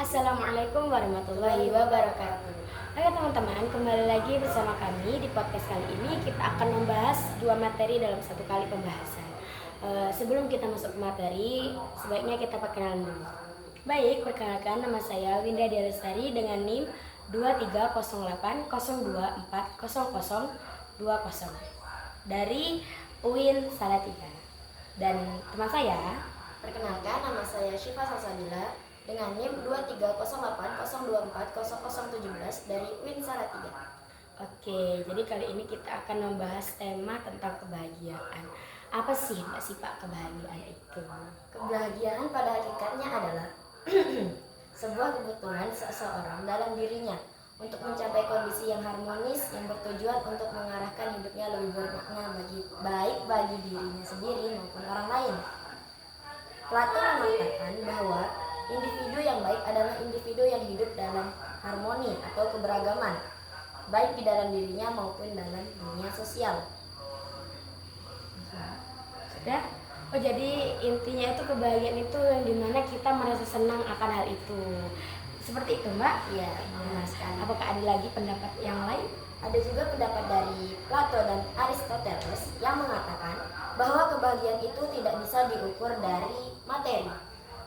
Assalamualaikum warahmatullahi wabarakatuh. Oke teman-teman, kembali lagi bersama kami di podcast kali ini. Kita akan membahas dua materi dalam satu kali pembahasan. Sebelum kita masuk ke materi, sebaiknya kita perkenalan dulu. Baik, perkenalkan, nama saya Winda Dialestari dengan NIM 2308024020 dari UIN Salatiga. Dan teman saya, Perkenalkan, nama saya Syifa Salsabila dengan NIM 230802400017 dari UIN Salatiga. Oke, jadi kali ini kita akan membahas tema tentang kebahagiaan. Apa sih Mbak Sipa kebahagiaan itu? Kebahagiaan pada hakikatnya adalah sebuah kebutuhan seseorang dalam dirinya untuk mencapai kondisi yang harmonis yang bertujuan untuk mengarahkan hidupnya lebih bermakna baik bagi dirinya sendiri maupun orang lain. Plato mengatakan bahwa individu yang baik adalah individu yang hidup dalam harmoni atau keberagaman, baik di dalam dirinya maupun dalam dunia sosial. Sudah? Oh, jadi intinya itu kebahagiaan itu yang dimana kita merasa senang akan hal itu. Seperti itu Mbak? Iya, benar sekali. Apakah ada lagi pendapat yang lain? Ada juga pendapat dari Plato dan Aristoteles yang mengatakan bahwa kebahagiaan itu tidak bisa diukur dari materi,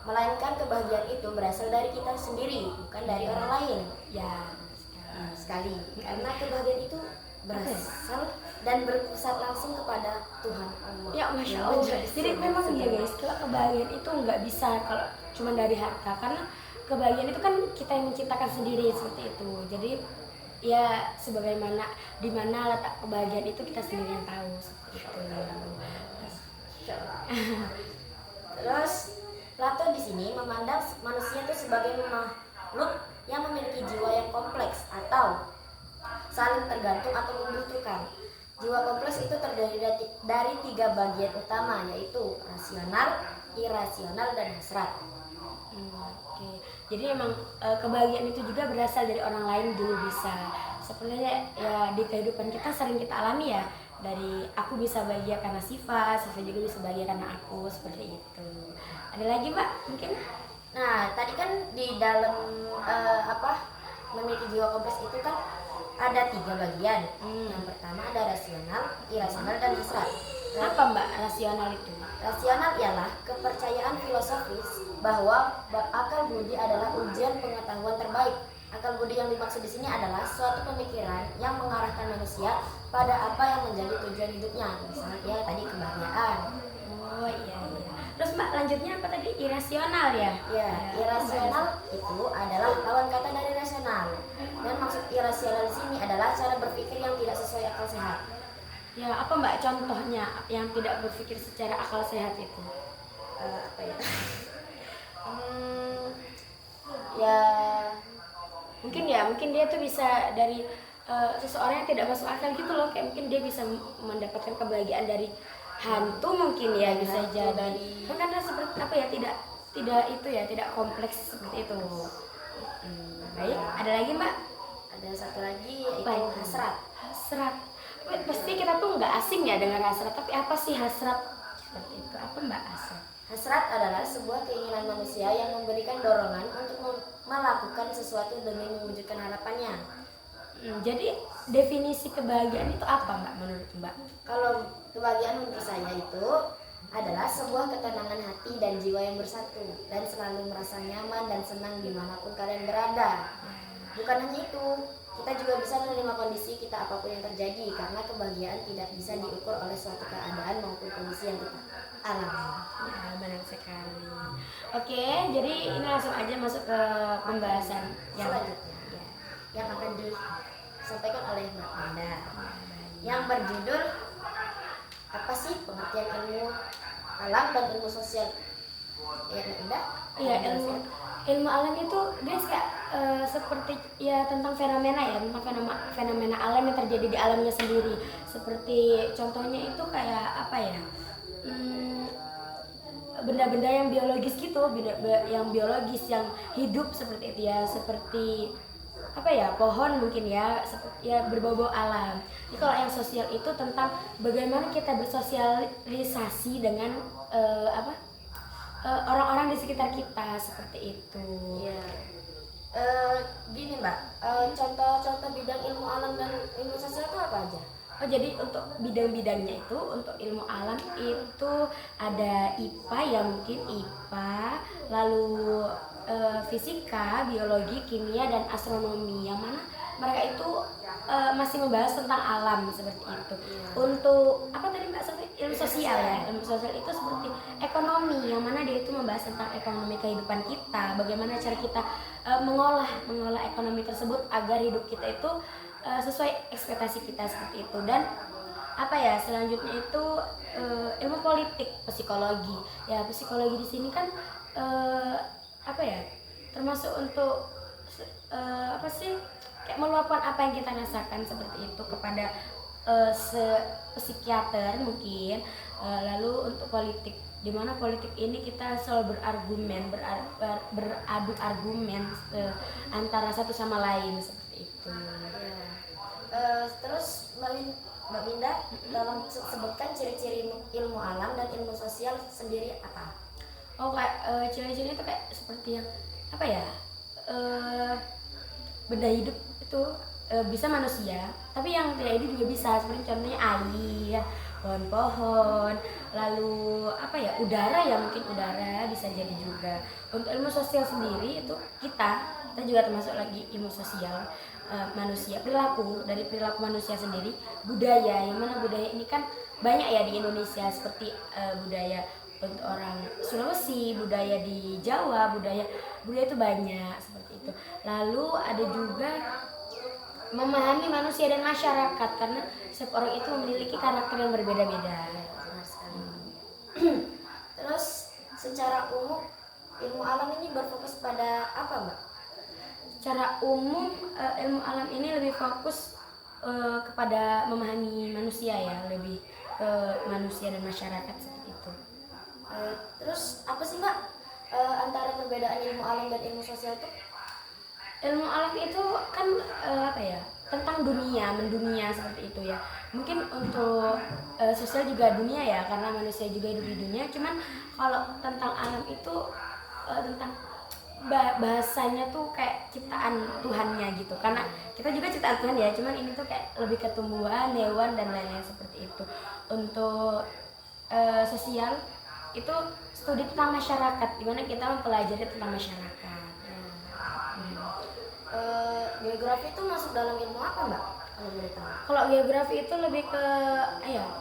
melainkan kebahagiaan itu berasal dari kita sendiri, bukan dari orang lain. Ya, Sekali. Karena kebahagiaan itu berasal dan berpusat langsung kepada Tuhan Allah. ya Masya Allah. Jadi memang ya guys, kalau kebahagiaan itu nggak bisa kalau cuma dari harta, karena kebahagiaan itu kan kita yang menciptakan sendiri seperti itu. Jadi ya sebagaimana di mana letak kebahagiaan itu kita sendiri yang tahu seperti itu. Terus Plato di sini memandang manusia itu sebagai makhluk yang memiliki jiwa yang kompleks atau saling tergantung atau membutuhkan. Jiwa kompleks itu terdiri dari tiga bagian utama, yaitu rasional, irasional, dan hasrat. Oke. Jadi emang kebahagiaan itu juga berasal dari orang lain dulu bisa. Sebenarnya ya di kehidupan kita sering kita alami ya, dari aku bisa bahagia karena Siva juga bisa bahagia karena aku, seperti itu. Ada lagi Mbak mungkin? Nah, tadi kan di dalam memiliki jiwa kompleks itu kan ada tiga bagian. Yang pertama ada rasional, irasional, dan hasrat. Apa Mbak rasional itu? Rasional ialah kepercayaan filosofis bahwa akal budi adalah ujian pengetahuan terbaik. Akal budi yang dimaksud di sini adalah suatu pemikiran yang mengarahkan manusia pada apa yang menjadi tujuan hidupnya. Misalnya tadi kebahagiaan. Oh iya. Terus Mbak lanjutnya apa tadi? Irasional ya? Ya, irasional itu adalah lawan kata dari rasional. Dan maksud irasional di sini adalah cara berpikir yang tidak sesuai akal sehat. Ya, apa Mbak contohnya yang tidak berpikir secara akal sehat itu? Apa ya? Ya, Mungkin dia tuh bisa dari seseorang yang tidak masuk akal gitu loh, kayak mungkin dia bisa mendapatkan kebahagiaan dari hantu mungkin ya, bisa jadi dari karena seperti apa ya, tidak itu ya, tidak kompleks seperti itu. Baik, ada lagi Mbak? ada satu lagi yaitu Apa itu? hasrat. Hasrat. Pasti kita tuh nggak asing ya dengan hasrat, tapi apa sih hasrat? Seperti itu. Apa Mbak hasrat? Hasrat adalah sebuah keinginan manusia yang memberikan dorongan untuk melakukan sesuatu demi mewujudkan harapannya. Jadi definisi kebahagiaan itu apa Mbak menurut Mbak? Kalau kebahagiaan menurut saya itu adalah sebuah ketenangan hati dan jiwa yang bersatu dan selalu merasa nyaman dan senang dimanapun kalian berada. Bukan hanya itu, kita juga bisa menerima kondisi kita apapun yang terjadi, karena kebahagiaan tidak bisa diukur oleh suatu keadaan maupun kondisi yang kita alami. Ya, benar sekali. Oke, jadi ini langsung aja masuk ke pembahasan yang Selanjutnya yang akan disampaikan oleh Mbak Anda yang berjudul apa sih pengertian ilmu alam dan ilmu sosial. Ya, Mbak Anda? Iya, ilmu alam itu dia kayak seperti ya tentang fenomena ya, tentang fenomena alam yang terjadi di alamnya sendiri. Seperti contohnya itu kayak apa ya? Benda-benda yang biologis gitu, yang biologis yang hidup seperti itu ya, seperti apa ya, pohon mungkin ya, ya berbau-bau alam. Jadi kalau yang sosial itu tentang bagaimana kita bersosialisasi dengan orang-orang di sekitar kita, seperti itu. Iya. Oh, jadi untuk bidang-bidangnya itu untuk ilmu alam itu ada IPA ya, mungkin IPA, lalu fisika, biologi, kimia dan astronomi, yang mana mereka itu masih membahas tentang alam seperti itu. Untuk apa tadi Mbak Sofi? Ilmu sosial ya. Ilmu sosial itu seperti ekonomi, yang mana dia itu membahas tentang ekonomi kehidupan kita, bagaimana cara kita mengolah ekonomi tersebut agar hidup kita itu sesuai ekspektasi kita seperti itu. Dan apa ya, selanjutnya itu ilmu politik, psikologi. Ya, psikologi di sini kan apa ya, termasuk untuk apa sih, kayak meluapkan apa yang kita rasakan seperti itu kepada psikiater mungkin. Lalu untuk politik, di mana politik ini kita selalu berargumen, beradu argumen antara satu sama lain seperti itu. Terus Mbak Winda, dalam sebutkan ciri-ciri ilmu alam dan ilmu sosial sendiri apa? Oh, kayak ciri-cirinya itu kayak seperti yang apa ya, benda hidup itu bisa manusia, tapi yang tidak hidup juga bisa, seperti contohnya air, pohon-pohon, lalu apa ya, udara ya, mungkin udara bisa jadi juga. Untuk ilmu sosial sendiri itu kita juga termasuk lagi ilmu sosial manusia, dari perilaku manusia sendiri, budaya, yang mana budaya ini kan banyak ya di Indonesia, seperti budaya untuk orang Sulawesi, budaya di Jawa, budaya itu banyak seperti itu. Lalu ada juga memahami manusia dan masyarakat, karena setiap orang itu memiliki karakter yang berbeda-beda. Terus secara umum ilmu alam ini berfokus pada apa, Mbak? Secara umum ilmu alam ini lebih fokus kepada memahami manusia ya, lebih ke manusia dan masyarakat seperti itu. Terus apa sih Mbak antara perbedaan ilmu alam dan ilmu sosial itu? Ilmu alam itu kan apa ya, tentang dunia, mendunia seperti itu ya. Mungkin untuk sosial juga dunia ya, karena manusia juga hidup di dunia. Cuman kalau tentang alam itu tentang bahasanya tuh kayak ciptaan Tuhannya gitu, karena kita juga ciptaan Tuhan ya, cuman ini tuh kayak lebih ke tumbuhan, hewan dan lain-lain seperti itu. Untuk sosial itu studi tentang masyarakat, dimana kita mempelajari tentang masyarakat. Geografi itu masuk dalam ilmu apa, Mbak? Kalau boleh tahu. Kalau geografi itu lebih ke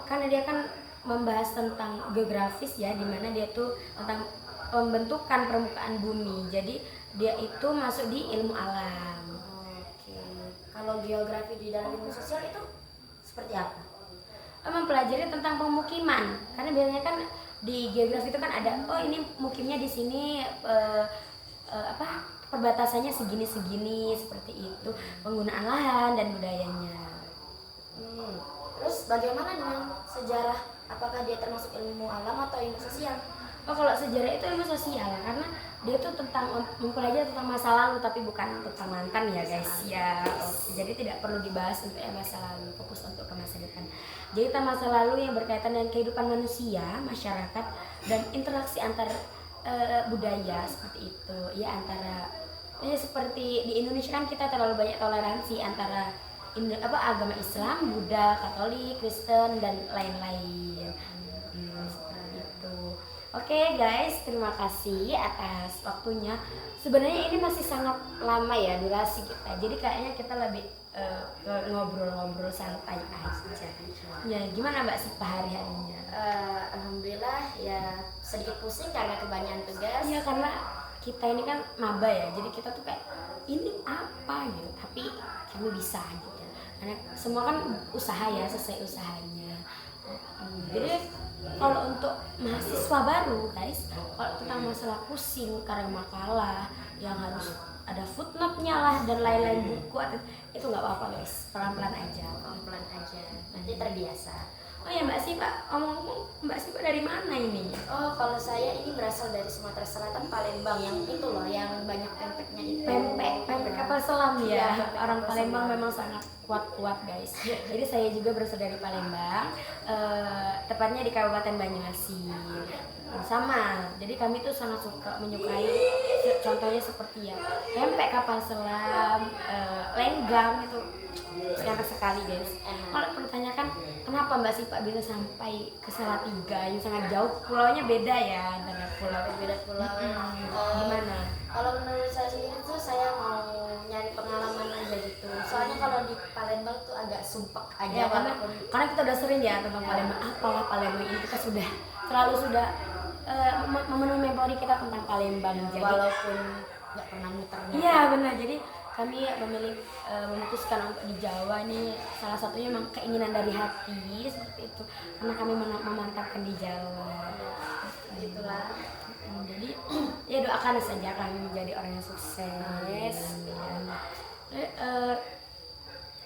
karena dia kan membahas tentang geografis ya, dimana dia tuh tentang pembentukan permukaan bumi, jadi dia itu masuk di ilmu alam. Oke. Kalau geografi di dalam ilmu sosial itu seperti apa? Mempelajari tentang pemukiman, karena biasanya kan di geografi itu kan ada, oh ini mukimnya di sini, perbatasannya segini seperti itu, penggunaan lahan dan budayanya. Terus bagaimana dengan sejarah? Apakah dia termasuk ilmu alam atau ilmu sosial? Oh, kalau sejarah itu ilmu sosial, karena dia tuh tentang mempelajari tentang masa lalu, tapi bukan tentang mantan ya guys ya. Jadi tidak perlu dibahas untuk yang masa lalu, fokus untuk ke masa depan. Jadi tentang masa lalu yang berkaitan dengan kehidupan manusia, masyarakat, dan interaksi antar budaya seperti itu ya, antara seperti di Indonesia kan kita terlalu banyak toleransi antara agama Islam, Buddha, Katolik, Kristen dan lain-lain. Seperti itu. Oke guys, terima kasih atas waktunya. Sebenarnya ini masih sangat lama ya durasi kita, jadi kayaknya kita lebih ngobrol-ngobrol santai aja. Ya, gimana Mbak Sipa hari-harinya? Alhamdulillah ya, sedikit pusing karena kebanyakan tugas. Iya, karena kita ini kan maba ya, jadi kita tuh kayak ini apa gitu, tapi kami bisa gitu. Karena semua kan usaha ya, sesuai usahanya. Jadi kalau untuk mahasiswa baru guys, kalau tentang masalah pusing karena makalah yang harus ada footnote-nya lah dan lain-lain buku, itu nggak apa-apa guys, pelan-pelan aja, Nanti terbiasa. Oh ya Mbak Sipa, ngomong Mbak Sipa dari mana ini? Oh, kalau saya ini berasal dari Sumatera Selatan, Palembang, yang itu loh, yang banyak pempeknya itu. Pempek kapal selam ya. Iya, Orang kapal Palembang selam. memang sangat kuat guys. Jadi saya juga berasal dari Palembang, tepatnya di Kabupaten Banyuasin. Sama, jadi kami tuh sangat menyukai contohnya seperti ya pempek kapal selam, lenggang itu enak sekali guys. Kalau pertanyakan kenapa Mbak Sipa bisa sampai ke Salatiga yang sangat jauh, pulaunya beda ya antara pulau. beda pulau. Gimana? Kalau menurut saya sendiri tuh saya mau nyari pengalaman aja gitu. Soalnya kalau di Palembang tuh agak sumpek aja Ya, karena walaupun kita udah sering ya tentang Palembang. Apalah Palembang ini kita sudah memenuhi memori kita tentang Palembang. Jadi walaupun nggak pernah muter. iya benar. Jadi kami memutuskan untuk di Jawa nih, salah satunya memang keinginan dari hati seperti itu, karena kami memantapkan di Jawa. Itulah. Jadi ya doakan saja kami menjadi orang yang sukses.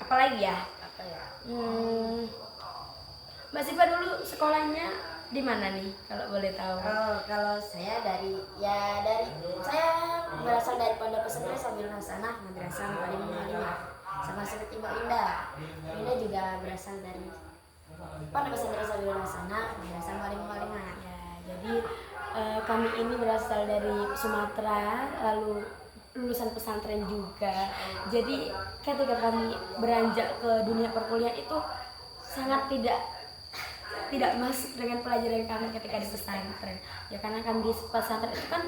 Apalagi ya? Apa ya? Mbak Sipa dulu sekolahnya di mana nih kalau boleh tahu? Kalau saya saya berasal dari Pondok Pesantren Sabilul Hasanah Madrasah 45 sama seperti Mbak Indah. Indah juga berasal dari Pondok Pesantren Sabilul Hasanah Madrasah 45. Ya, jadi kami ini berasal dari Sumatera, lalu lulusan pesantren juga. Jadi ketika kami beranjak ke dunia perkuliahan itu sangat tidak masuk dengan pelajaran kami ketika di pesantren. Ya karena kami di pesantren itu kan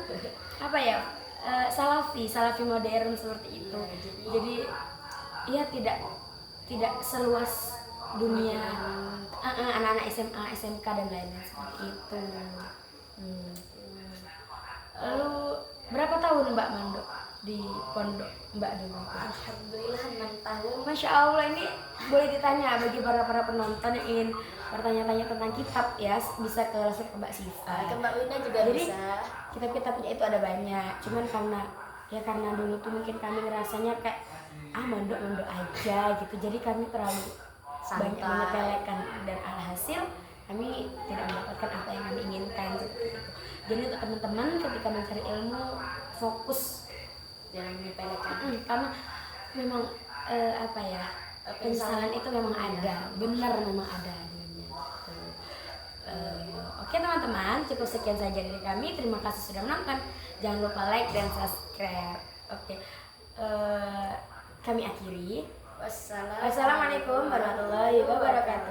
apa ya, salafi modern seperti itu. Jadi ya tidak seluas dunia anak-anak SMA, SMK dan lain-lain seperti itu. Lalu berapa tahun Mbak mandok di pondok Mbak dulu? Alhamdulillah 6 tahun. Masya Allah, ini boleh ditanya bagi para penonton yang ingin bertanya-tanya tentang kitab ya, bisa ke langsung ke Mbak Sifa. Ke Mbak Wina juga Jadi, bisa. kitab-kitabnya itu ada banyak, cuman karena dulu tuh mungkin kami ngerasanya kayak mandok aja gitu, jadi kami terlalu Santai. banyak menyepelekan dan alhasil kami tidak mendapatkan apa yang kami inginkan seperti itu. Jadi untuk teman-teman ketika mencari ilmu, fokus Jangan menyepelekan. karena memang penyesalan itu memang ada, benar memang ada adanya. Oke teman-teman, cukup sekian saja dari kami. Terima kasih sudah menonton. Jangan lupa like dan subscribe. Oke, kami akhiri. Wassalamualaikum Wassalamualaikum warahmatullahi wabarakatuh.